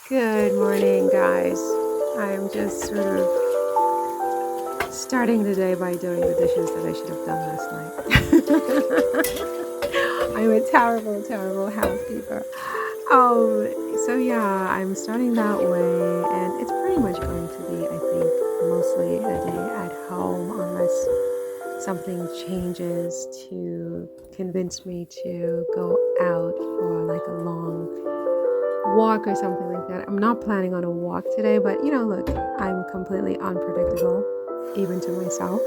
Good morning, guys. I'm just sort of starting the day by doing the dishes that I should have done last night. I'm a terrible, terrible housekeeper. So yeah, I'm starting that way, and it's pretty much going to be, I think, mostly a day at home, unless something changes to convince me to go out for like a long walk or something like that. I'm not planning on a walk today, but look, I'm completely unpredictable, even to myself.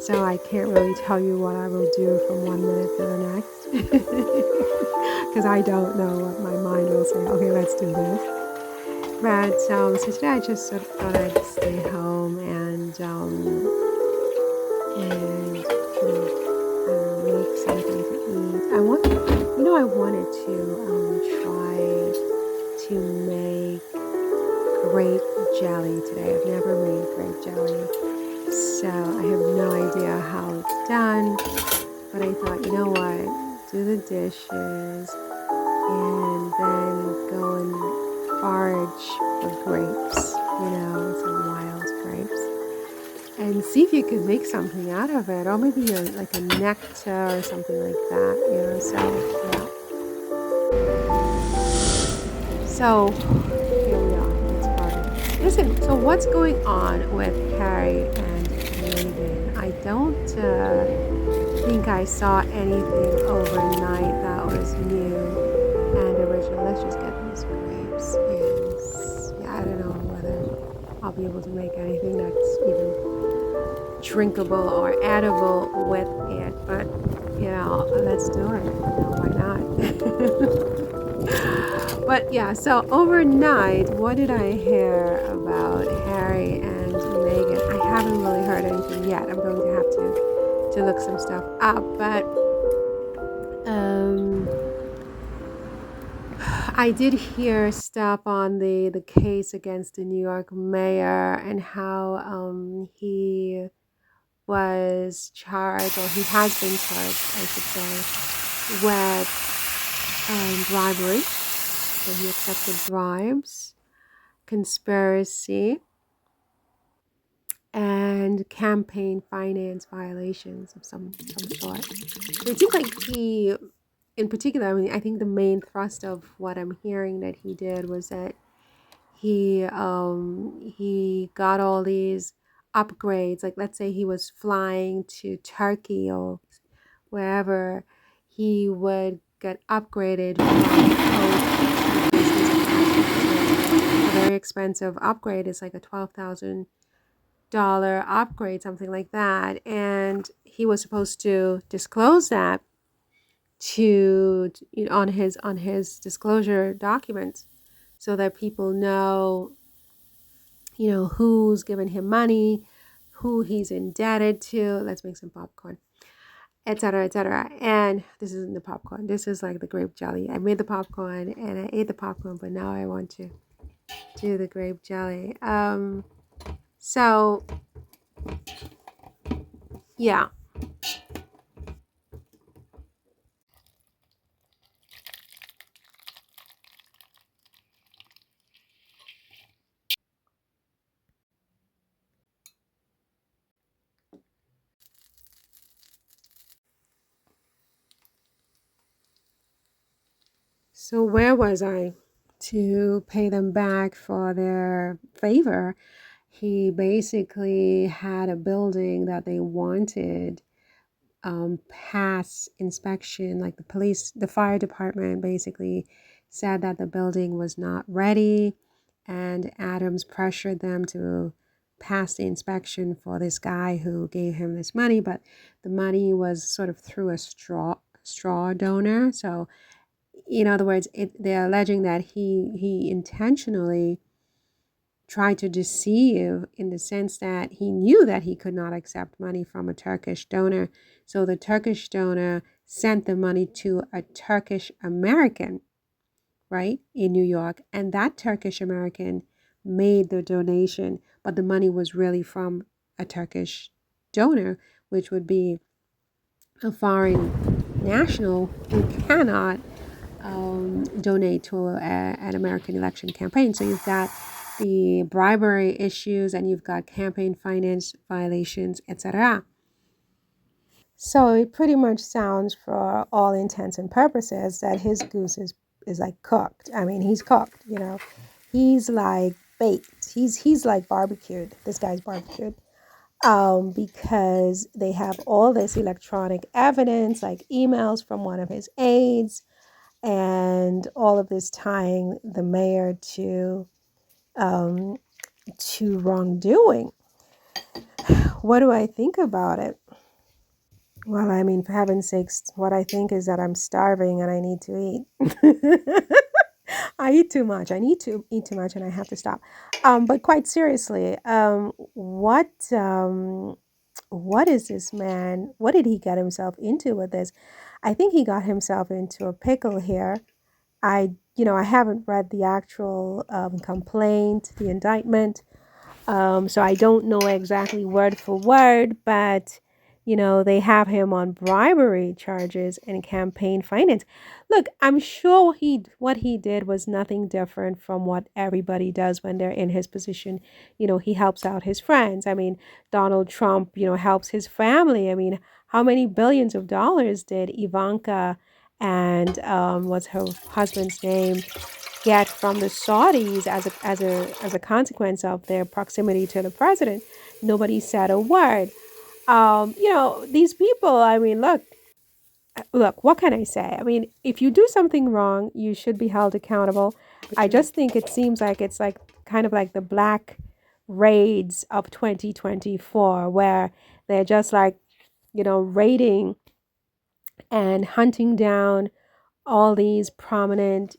So I can't really tell you what I will do from one minute to the next. Because I don't know what my mind will say. Okay, let's do this. But so today I just sort of thought I'd stay home and make something to eat. I wanted to try to make grape jelly today. I've never made grape jelly, so I have no idea how it's done. But I thought, you know what? Do the dishes and then go and forage for grapes, some wild grapes, and see if you could make something out of it, or maybe like a nectar or something like that, so yeah. So here we are. It's started. Listen, so what's going on with Harry and Meghan? I don't think I saw anything overnight that was new and original. Let's just get these grapes. And yeah, I don't know whether I'll be able to make anything that's even drinkable or edible with it, but let's do it. Why not? But yeah, so overnight, what did I hear about Harry and Meghan? I haven't really heard anything yet. I'm going to have to look some stuff up, but I did hear stuff on the case against the New York mayor and how he was charged, or he has been charged, I should say, with bribery. So he accepted bribes, conspiracy, and campaign finance violations of some sort. So it seems like he, in particular, I think the main thrust of what I'm hearing that he did was that he got all these upgrades. Like, let's say he was flying to Turkey or wherever, he would get upgraded from a very expensive upgrade. It's like a $12,000 upgrade, something like that, and he was supposed to disclose that to on his disclosure documents, so that people know who's given him money, who he's indebted to. Let's make some popcorn, etc., etc. And this isn't the popcorn, this is like the grape jelly. I made the popcorn and I ate the popcorn, but now I want to do the grape jelly. So yeah. So where was I? To pay them back for their favor, he basically had a building that they wanted pass inspection. Like the fire department basically said that the building was not ready, and Adams pressured them to pass the inspection for this guy who gave him this money, but the money was sort of through a straw donor. So in other words, they're alleging that he intentionally tried to deceive, in the sense that he knew that he could not accept money from a Turkish donor. So the Turkish donor sent the money to a Turkish American, right, in New York. And that Turkish American made the donation, but the money was really from a Turkish donor, which would be a foreign national who cannot donate to an American election campaign. So you've got the bribery issues and you've got campaign finance violations, etc. So it pretty much sounds, for all intents and purposes, that his goose is like cooked. I mean, he's cooked, you know. He's like baked. He's like barbecued. This guy's barbecued. Because they have all this electronic evidence, like emails from one of his aides, and all of this tying the mayor um, to wrongdoing. What do I think about it? Well, I mean, for heaven's sakes, what I think is that I'm starving and I need to eat. I eat too much. I need to eat too much and I have to stop. But quite seriously, what is this man? What did he get himself into with this? I think he got himself into a pickle here. I haven't read the actual complaint, the indictment. So I don't know exactly word for word, but they have him on bribery charges and campaign finance. Look, I'm sure what he did was nothing different from what everybody does when they're in his position. He helps out his friends. I mean, Donald Trump, helps his family. I mean, how many billions of dollars did Ivanka and what's her husband's name get from the Saudis as a consequence of their proximity to the president? Nobody said a word. These people. I mean, look. What can I say? I mean, if you do something wrong, you should be held accountable. I just think it seems like it's like kind of like the black raids of 2024, where they're just like raiding and hunting down all these prominent,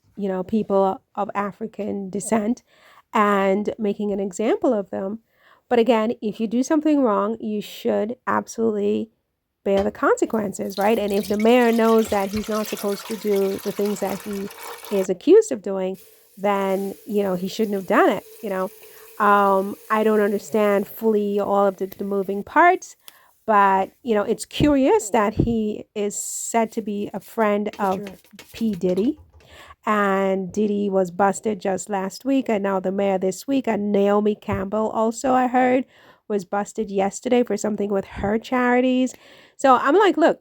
people of African descent and making an example of them. But again, if you do something wrong, you should absolutely bear the consequences, right? And if the mayor knows that he's not supposed to do the things that he is accused of doing, then, he shouldn't have done it. I don't understand fully all of the moving parts, but, it's curious that he is said to be a friend of P. Diddy. And Diddy was busted just last week, and now the mayor this week. And Naomi Campbell also, I heard, was busted yesterday for something with her charities. So I'm like, look,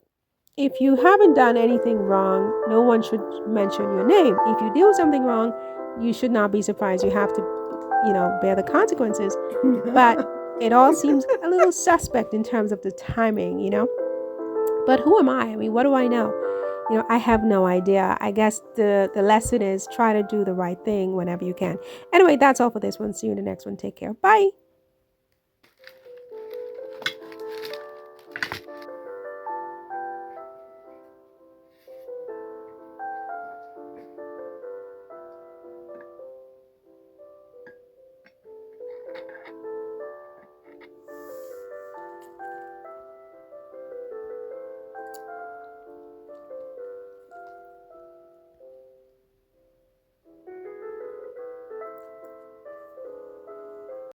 if you haven't done anything wrong, no one should mention your name. If you do something wrong, you should not be surprised. You have to, bear the consequences. But it all seems a little suspect in terms of the timing. But who am I? I mean, what do I know? I have no idea. I guess the lesson is try to do the right thing whenever you can. Anyway, that's all for this one. See you in the next one. Take care. Bye.